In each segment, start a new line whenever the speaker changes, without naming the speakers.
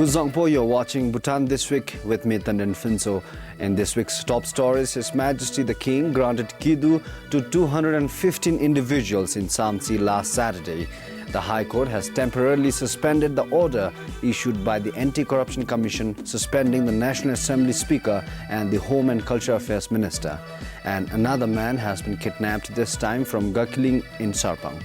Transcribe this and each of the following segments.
Kuzongpo, you're watching Bhutan This Week with me, Tanden Finso. In this week's top stories, His Majesty the King granted Kidu to 215 individuals in Samtsi last Saturday. The High Court has temporarily suspended the order issued by the Anti-Corruption Commission suspending the National Assembly Speaker and the Home and Culture Affairs Minister. And another man has been kidnapped, this time from Gakiling in Sarpang.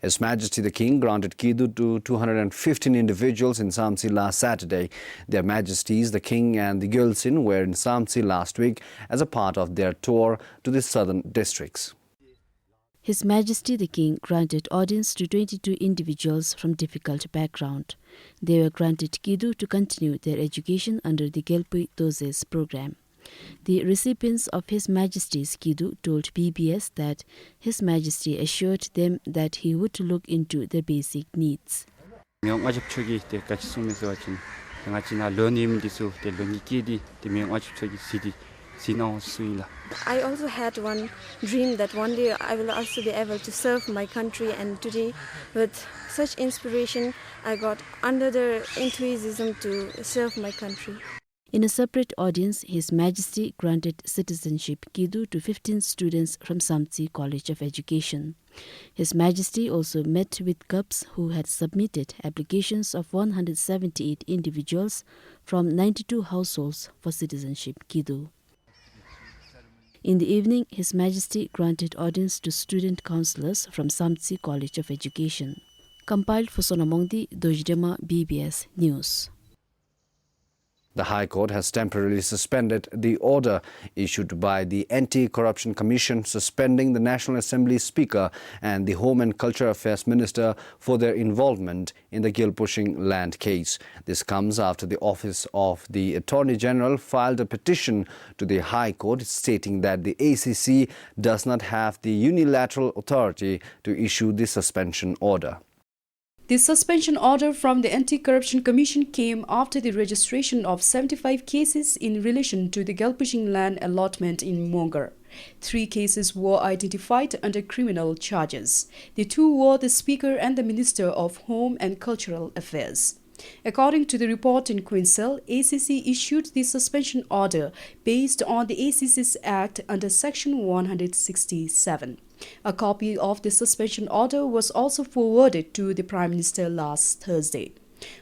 His Majesty the King granted Kidu to 215 individuals in Samtsi last Saturday. Their Majesties the King and the Gyeolsin were in Samtsi last week as a part of their tour to the southern districts.
His Majesty the King granted audience to 22 individuals from difficult background. They were granted Kidu to continue their education under the Gelpui Doses program. The recipients of His Majesty's Kidu told PBS that His Majesty assured them that he would look into their basic needs.
I
also had one dream that one day I will also be able to serve my country, and today with such inspiration I got under the enthusiasm to serve my country.
In a separate audience, His Majesty granted citizenship Kidu to 15 students from Samtsi College of Education. His Majesty also met with CUPs who had submitted applications of 178 individuals from 92 households for citizenship Kidu. In the evening, His Majesty granted audience to student councillors from Samtsi College of Education. Compiled for Sonamongdi, Dojidema, BBS News.
The High Court has temporarily suspended the order issued by the Anti-Corruption Commission suspending the National Assembly Speaker and the Home and Culture Affairs Minister for their involvement in the Gilpushing land case. This comes after the Office of the Attorney General filed a petition to the High Court stating that the ACC does not have the unilateral authority to issue the suspension order.
The suspension order from the Anti-Corruption Commission came after the registration of 75 cases in relation to the Gilpushing land allotment in Mongar. 3 cases were identified under criminal charges. The 2 were the Speaker and the Minister of Home and Cultural Affairs. According to the report in Quincell, ACC issued the suspension order based on the ACC's Act under Section 167. A copy of the suspension order was also forwarded to the Prime Minister last Thursday.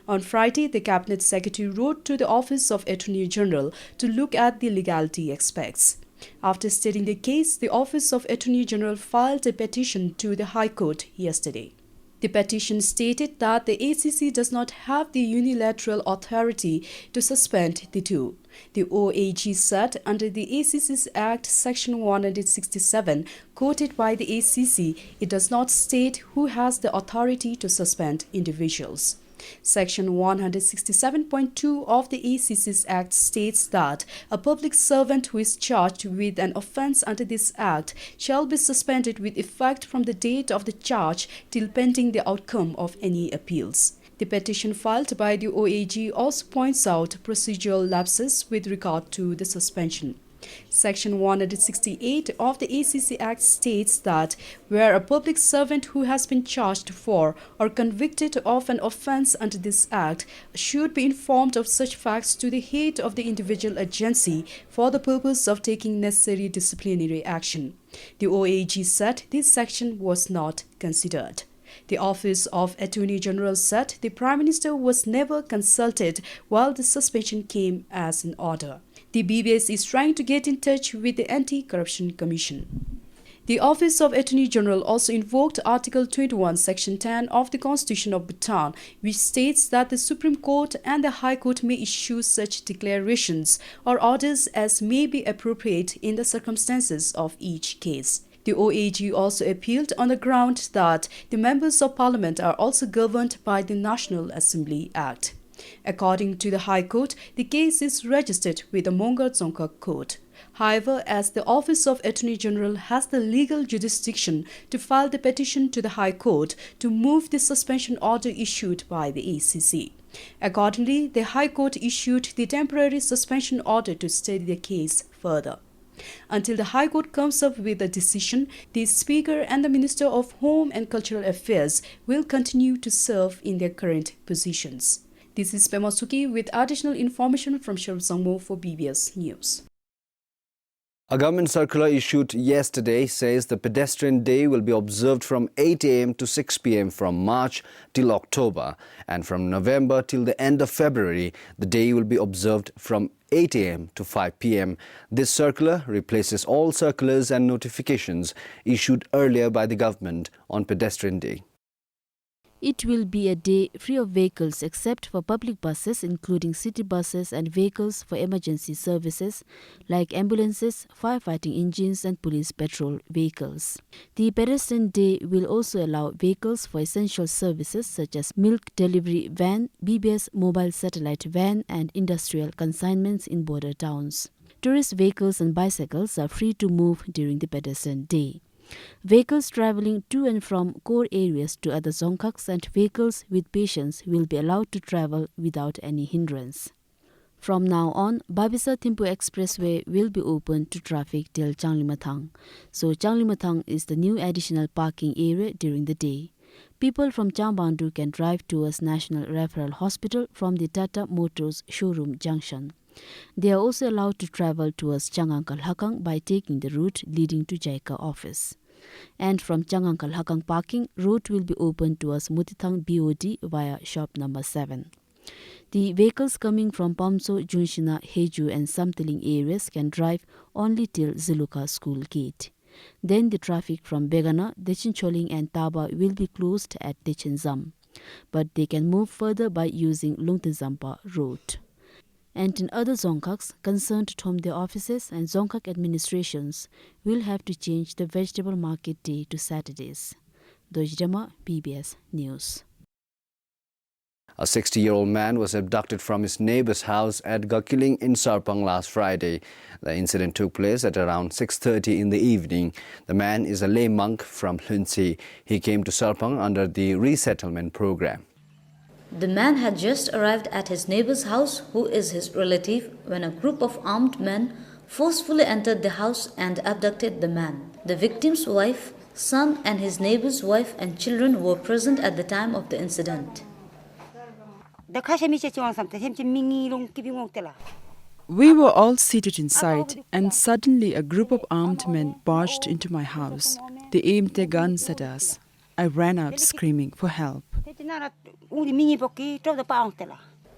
On Friday, the Cabinet Secretary wrote to the Office of Attorney General to look at the legality aspects. After stating the case, the Office of Attorney General filed a petition to the High Court yesterday. The petition stated that the ACC does not have the unilateral authority to suspend the two. The OAG said under the ACC's Act Section 167, quoted by the ACC, it does not state who has the authority to suspend individuals. Section 167.2 of the ACC's Act states that a public servant who is charged with an offence under this Act shall be suspended with effect from the date of the charge till pending the outcome of any appeals. The petition filed by the OAG also points out procedural lapses with regard to the suspension. Section 168 of the ACC Act states that where a public servant who has been charged for or convicted of an offence under this Act should be informed of such facts to the head of the individual agency for the purpose of taking necessary disciplinary action. The OAG said this section was not considered. The Office of Attorney General said the Prime Minister was never consulted while the suspension came as an order. The BBS is trying to get in touch with the Anti-Corruption Commission. The Office of Attorney General also invoked Article 21, Section 10 of the Constitution of Bhutan, which states that the Supreme Court and the High Court may issue such declarations or orders as may be appropriate in the circumstances of each case. The OAG also appealed on the ground that the members of parliament are also governed by the National Assembly Act. According to the High Court, the case is registered with the Mongar Dzongkhag Court. However, as the Office of Attorney General has the legal jurisdiction to file the petition to the High Court to move the suspension order issued by the ACC. Accordingly, the High Court issued the temporary suspension order to study the case further. Until the High Court comes up with a decision, the Speaker and the Minister of Home and Cultural Affairs will continue to serve in their current positions. This is Pema Suki with additional information from Sharif Sangmo for BBS News.
A government circular issued yesterday says the pedestrian day will be observed from 8 a.m. to 6 p.m. from March till October, and from November till the end of February, the day will be observed from 8 a.m. to 5 p.m. This circular replaces all circulars and notifications issued earlier by the government on pedestrian day.
It will be a day free of vehicles except for public buses, including city buses and vehicles for emergency services like ambulances, firefighting engines and police patrol vehicles. The pedestrian day will also allow vehicles for essential services such as milk delivery van, BBS mobile satellite van and industrial consignments in border towns. Tourist vehicles and bicycles are free to move during the pedestrian day. Vehicles travelling to and from core areas to other Dzongkhaks and vehicles with patients will be allowed to travel without any hindrance. From now on, Babisa Thimphu Expressway will be open to traffic till Changlimathang. So Changlimathang is the new additional parking area during the day. People from Changbandu can drive towards National Referral Hospital from the Tata Motors showroom junction. They are also allowed to travel towards Changankal Hakang by taking the route leading to Jaika office. And from Changankal Hakang parking, road will be open towards Mutithang BOD via shop number 7. The vehicles coming from Pamso, Junshina, Heju and Samtiling areas can drive only till Ziluka school gate. Then the traffic from Begana, Dechincholing and Taba will be closed at Dechinzam. But they can move further by using Lungtenzampa road. And in other Dzongkhaks concerned at home their offices and Dzongkhak administrations will have to change the vegetable market day to Saturdays. Dojidama, PBS News.
A 60-year-old man was abducted from his neighbor's house at Gakiling in Sarpang last Friday. The incident took place at around 6:30 in the evening. The man is a lay monk from Hlunsi. He came to Sarpang under the resettlement program.
The man had just arrived at his neighbor's house, who is his relative, when a group of armed men forcefully entered the house and abducted the man. The victim's wife, son and his neighbor's wife and children were present at the time of the incident.
We were all seated inside, and suddenly a group of armed men barged into my house. They aimed their guns at us. I ran out screaming for help.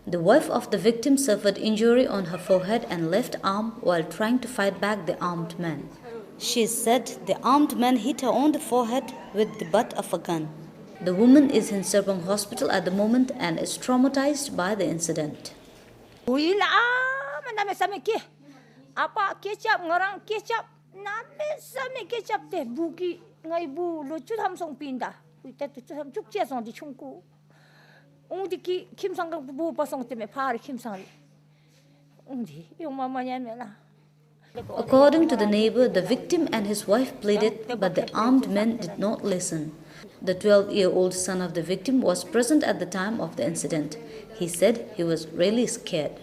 The wife of the victim suffered injury on her forehead and left arm while trying to fight back the armed men. She said the armed men hit her on the forehead with the butt of a gun. The woman is in Serpong Hospital at the moment and is traumatized by the incident. According to the neighbor, the victim and his wife pleaded, but the armed men did not listen. The 12-year-old son of the victim was present at the time of the incident. He said he was really scared.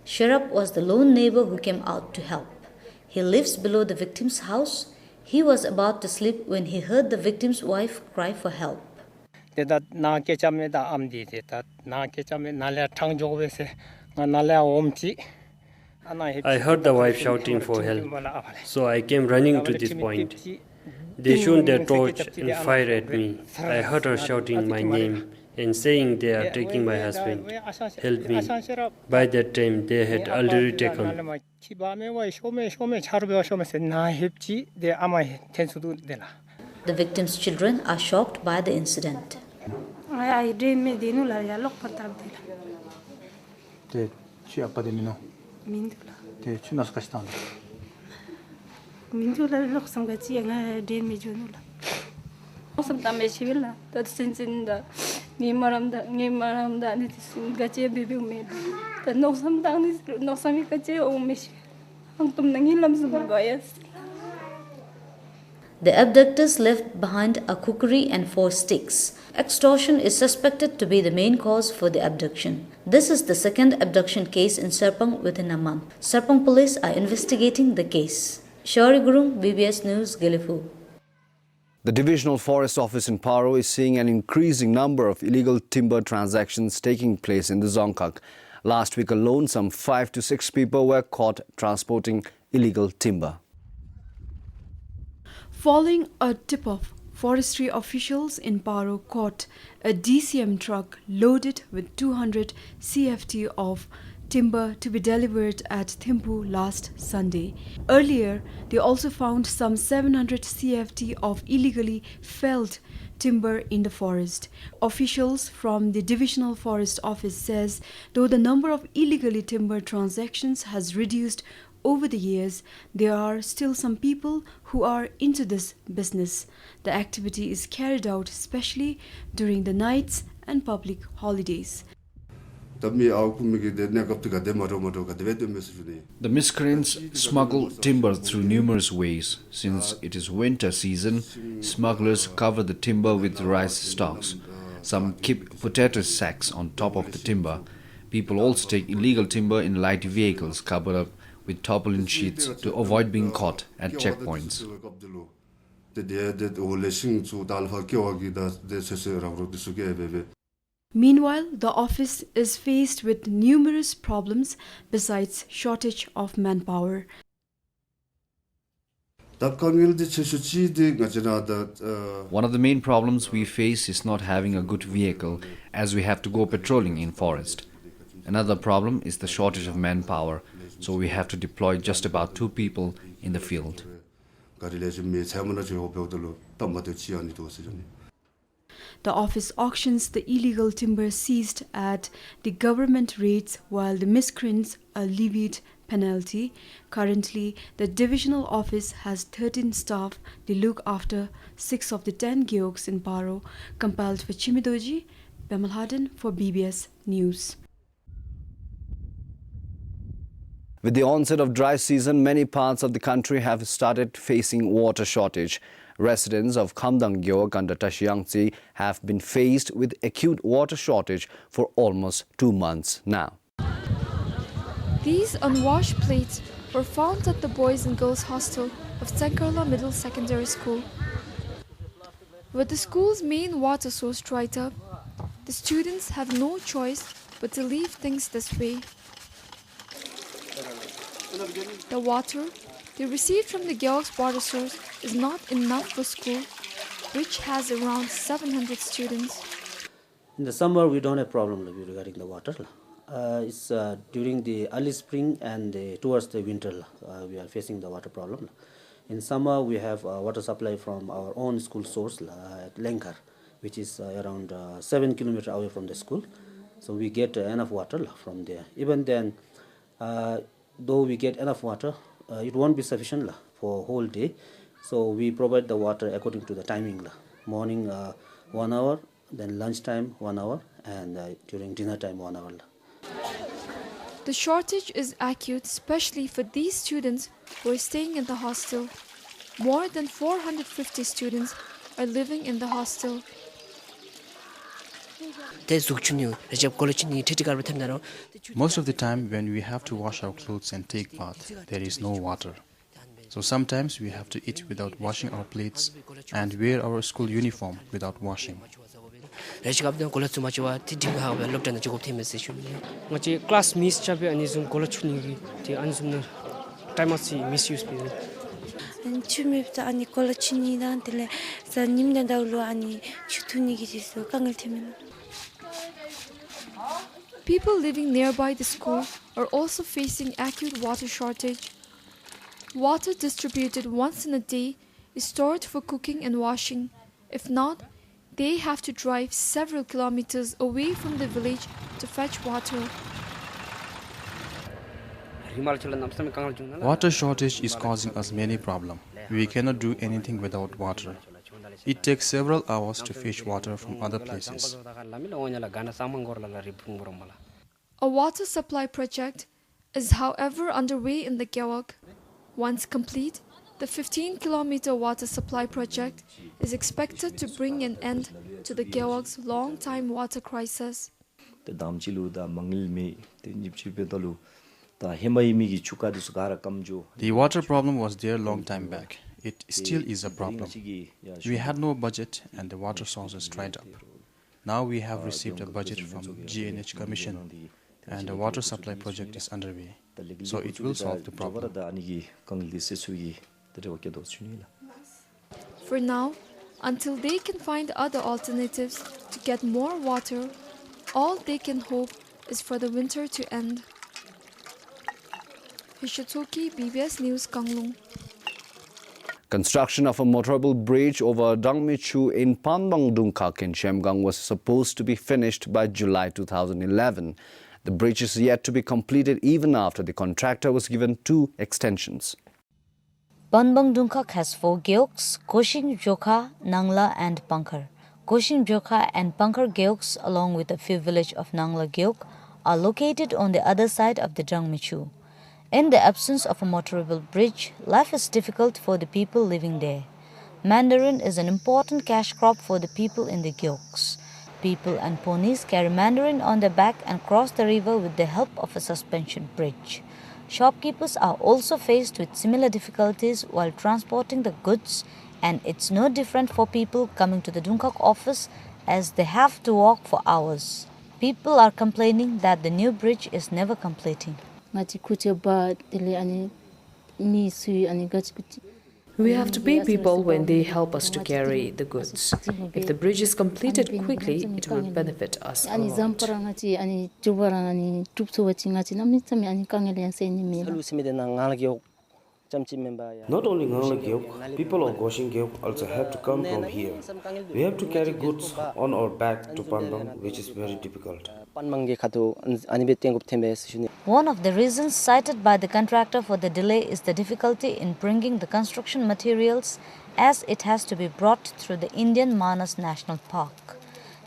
Sharap was the lone neighbor who came out to help. He lives below the victim's house. He was about to sleep when he heard the victim's wife cry for help.
I heard the wife shouting for help, so I came running to this point. They shone their torch and fired at me. I heard her shouting my name and saying they are taking my husband. Help me. By that time, they had already taken.
The victim's children are shocked by the incident. The abductors left behind a kukri and 4 sticks. Extortion is suspected to be the main cause for the abduction. This is the second abduction case in Serpong within a month. Serpong police are investigating the case. Shauri Gurung, BBS News, Gilifu.
The Divisional Forest Office in Paro is seeing an increasing number of illegal timber transactions taking place in the Dzongkhag. Last week alone, some 5 to 6 people were caught transporting illegal timber.
Following a tip-off, forestry officials in Paro caught a DCM truck loaded with 200 CFT of timber to be delivered at Thimphu last Sunday. Earlier, they also found some 700 CFT of illegally felled timber in the forest. Officials from the Divisional Forest Office says though the number of illegally timber transactions has reduced over the years, there are still some people who are into this business. The activity is carried out especially during the nights and public holidays.
The miscreants smuggle timber through numerous ways. Since it is winter season, smugglers cover the timber with rice stalks. Some keep potato sacks on top of the timber. People also take illegal timber in light vehicles covered up with tarpaulin sheets to avoid being caught at checkpoints.
Meanwhile, the office is faced with numerous problems besides shortage of manpower.
One of the main problems we face is not having a good vehicle, as we have to go patrolling in forest. Another problem is the shortage of manpower, so we have to deploy just about 2 people in the field.
The office auctions the illegal timber seized at the government rates while the miscreants are levied penalty. Currently, the divisional office has 13 staff. They look after 6 of the 10 gyoks in Paro. Compiled for Chimidoji, Bemalhaden for BBS News.
With the onset of dry season, many parts of the country have started facing water shortage. Residents of Khamdang Gyok under Tashiangtsi have been faced with acute water shortage for almost 2 months now.
These unwashed plates were found at the Boys and Girls Hostel of Sankarla Middle Secondary School. With the school's main water source dried up, the students have no choice but to leave things this way. The water they received from the Gyok's water source is not enough for school, which has around 700 students.
In the summer, we don't have problem regarding the water. It's during the early spring and towards the winter, we are facing the water problem. In summer, we have water supply from our own school source at Lenkar, which is around 7 kilometers away from the school. So we get enough water from there. Even then, though we get enough water, it won't be sufficient for a whole day. So we provide the water according to the timing. Morning 1 hour, then lunchtime 1 hour, and during dinner time 1 hour.
The shortage is acute, especially for these students who are staying in the hostel. More than 450 students are living in the hostel.
Most of the time when we have to wash our clothes and take bath, there is no water. So sometimes we have to eat without washing our plates and wear our school uniform without washing.
Class miss chabe ani zum kola chuni ti anzum time si misuse pe
chumi ta ani kola chuni dan tele sa nimna dawlo ani chutuni gi jisu kangal themen.
People living nearby the school are also facing acute water shortage. Water distributed once in a day is stored for cooking and washing. If not, they have to drive several kilometers away from the village to fetch water.
Water shortage is causing us many problems. We cannot do anything without water. It takes several hours to fetch water from other places.
A water supply project is, however, underway in the Gewog. Once complete, the 15-kilometer water supply project is expected to bring an end to the Gewog's long-time water crisis.
The water problem was there long time back. It still is a problem. We had no budget and the water sources dried up. Now we have received a budget from GNH Commission and the water supply project is underway. So it will solve the problem.
For now, until they can find other alternatives to get more water, all they can hope is for the winter to end. Hishitoki, BBS News, Gangneung.
Construction of a motorable bridge over Dangmichu in Panbang Dungkak in Shemgang was supposed to be finished by July 2011. The bridge is yet to be completed even after the contractor was given 2 extensions.
Panbang Dungkak has 4 geoks, Koshing, Jokha, Nangla and Pankar. Koshing, Jokha and Pankar geoks along with a few villages of Nangla geok are located on the other side of the Dangmichu. In the absence of a motorable bridge, life is difficult for the people living there. Mandarin is an important cash crop for the people in the geoks. People and ponies carry mandarin on their back and cross the river with the help of a suspension bridge. Shopkeepers are also faced with similar difficulties while transporting the goods, and it's no different for people coming to the Dungkak office as they have to walk for hours. People are complaining that the new bridge is never completing.
We have to pay people when they help us to carry the goods. If the bridge is completed quickly, it will benefit us a lot.
Not only Ngangla Geok, people of Goshing Geok also have to come from here. We have to carry goods on our back to Panbang, which is very difficult.
One of the reasons cited by the contractor for the delay is the difficulty in bringing the construction materials, as it has to be brought through the Indian Manas National Park.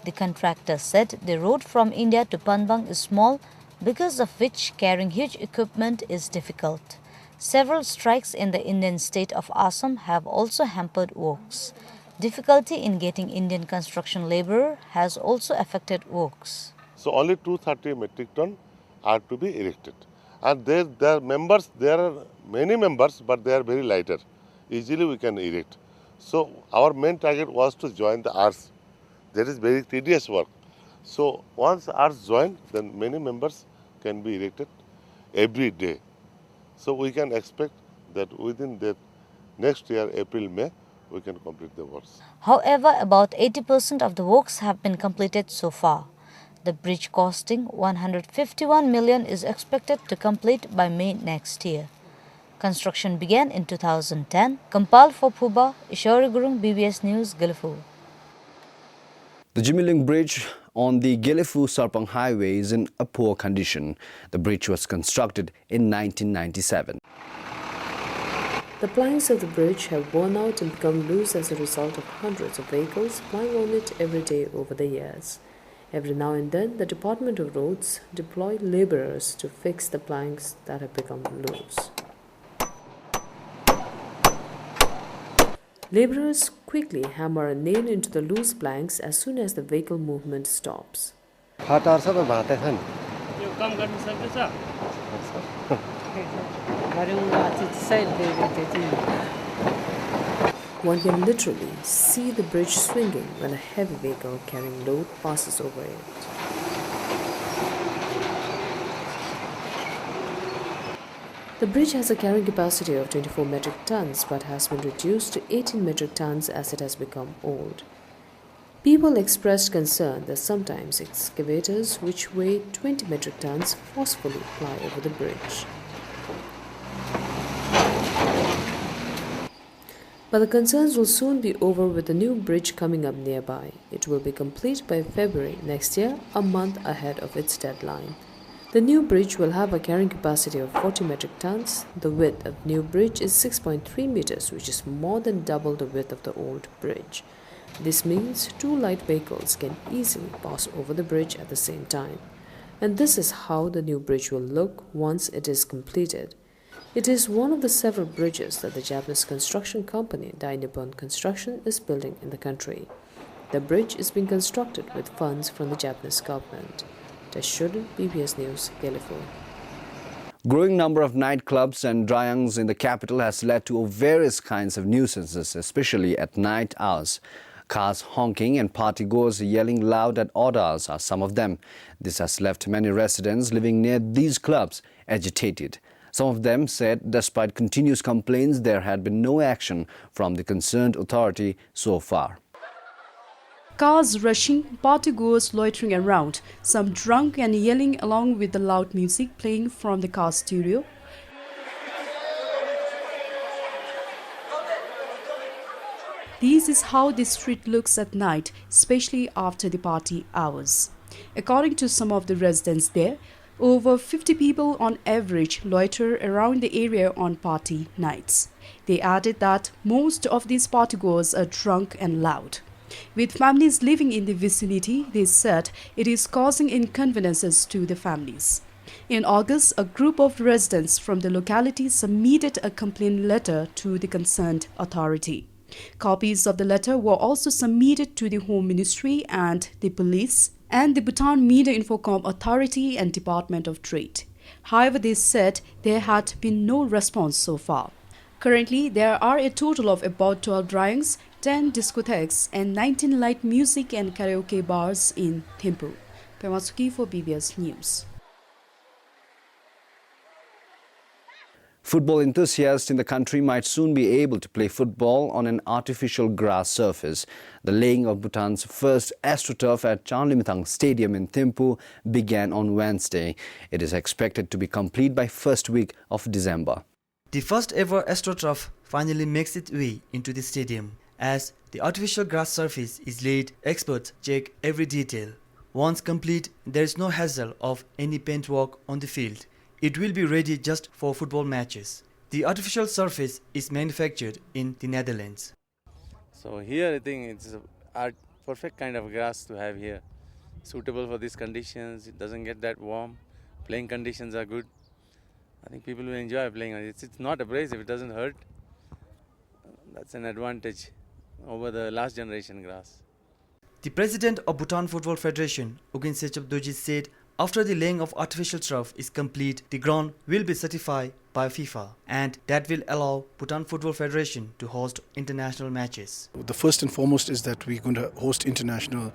The contractor said the road from India to Panbang is small, because of which carrying huge equipment is difficult. Several strikes in the Indian state of Assam have also hampered works. Difficulty in getting Indian construction labour has also affected works.
So only 230 metric ton are to be erected. And there are many members, but they are very lighter. Easily we can erect. So our main target was to join the arts. That is very tedious work. So once arts join, then many members can be erected every day. So we can expect that within the next year, April, May, we can complete the works.
However, about 80% of the works have been completed so far. The bridge costing 151 million is expected to complete by May next year. Construction began in 2010. Compiled for Phuba, Ishori Gurung, BBS News, Gilifu.
The Jimiling Bridge on the Gilifu-Sarpang Highway is in a poor condition. The bridge was constructed in 1997.
The planks of the bridge have worn out and become loose as a result of hundreds of vehicles plying on it every day over the years. Every now and then, the Department of Roads deploy labourers to fix the planks that have become loose. Labourers quickly hammer a nail into the loose planks as soon as the vehicle movement stops. One can literally see the bridge swinging when a heavy vehicle carrying load passes over it. The bridge has a carrying capacity of 24 metric tons but has been reduced to 18 metric tons as it has become old. People expressed concern that sometimes excavators which weigh 20 metric tons forcefully ply over the bridge. But the concerns will soon be over with the new bridge coming up nearby. It will be complete by February next year, a month ahead of its deadline. The new bridge will have a carrying capacity of 40 metric tons. The width of the new bridge is 6.3 meters, which is more than double the width of the old bridge. This means 2 light vehicles can easily pass over the bridge at the same time. And this is how the new bridge will look once it is completed. It is one of the several bridges that the Japanese construction company Dai Nippon Construction is building in the country. The bridge is being constructed with funds from the Japanese government. Teshudu, PBS News, California.
Growing number of nightclubs and dryungs in the capital has led to various kinds of nuisances, especially at night hours. Cars honking and partygoers yelling loud at odd hours are some of them. This has left many residents living near these clubs agitated. Some of them said despite continuous complaints, there had been no action from the concerned authority so far.
Cars rushing, partygoers loitering around, some drunk and yelling along with the loud music playing from the car stereo. This is how the street looks at night, especially after the party hours. According to some of the residents there, over 50 people on average loiter around the area on party nights. They added that most of these partygoers are drunk and loud. With families living in the vicinity, they said it is causing inconveniences to the families. In August, a group of residents from the locality submitted a complaint letter to the concerned authority. Copies of the letter were also submitted to the Home Ministry and the police and the Bhutan Media Infocom Authority and Department of Trade. However, they said there had been no response so far. Currently, there are a total of about 12 dryungs, 10 discotheques and 19 light music and karaoke bars in Thimphu. Pemasuki for BBS News.
Football enthusiasts in the country might soon be able to play football on an artificial grass surface. The laying of Bhutan's first AstroTurf at Chanlimithang Stadium in Thimphu began on Wednesday. It is expected to be complete by first week of December.
The first ever AstroTurf finally makes its way into the stadium. As the artificial grass surface is laid, experts check every detail. Once complete, there is no hassle of any paintwork on the field. It will be ready just for football matches. The artificial surface is manufactured in the Netherlands.
So here I think it's a perfect kind of grass to have here. Suitable for these conditions, it doesn't get that warm. Playing conditions are good. I think people will enjoy playing on it. It's not abrasive, it doesn't hurt. That's an advantage over the last generation grass.
The president of Bhutan Football Federation, Ugin Sechap Doji, said after the laying of artificial turf is complete, the ground will be certified by FIFA, and that will allow Bhutan Football Federation to host international matches.
The first and foremost is that we're going to host international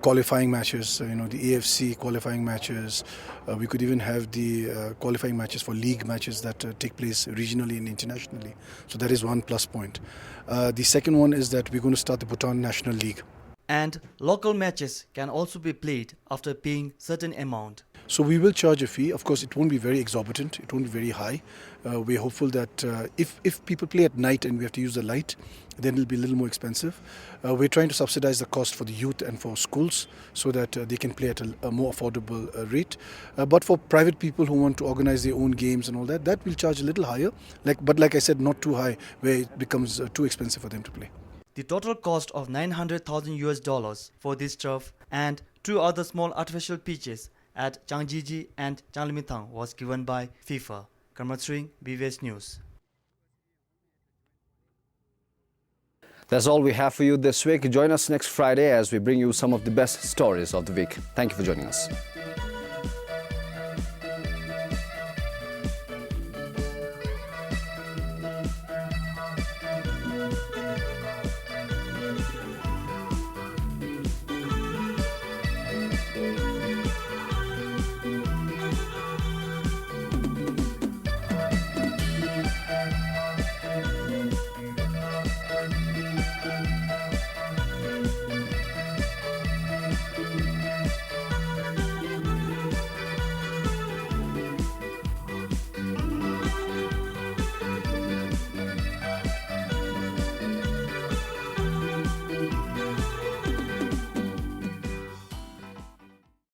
qualifying matches, the AFC qualifying matches. We could even have the qualifying matches for league matches that take place regionally and internationally. So that is one plus point. The second one is that we're going to start the Bhutan National League.
And local matches can also be played after paying certain amount.
So we will charge a fee. Of course, it won't be very exorbitant. It won't be very high. We're hopeful that if people play at night and we have to use the light, then it'll be a little more expensive. We're trying to subsidize the cost for the youth and for schools so that they can play at a more affordable rate. But for private people who want to organize their own games and all that, that will charge a little higher. But like I said, not too high where it becomes too expensive for them to play.
The total cost of $900,000 for this turf and 2 other small artificial pitches at Changjiji and Chanlimithang was given by FIFA. Karmatsring, BVS News.
That's all we have for you this week. Join us next Friday as we bring you some of the best stories of the week. Thank you for joining us.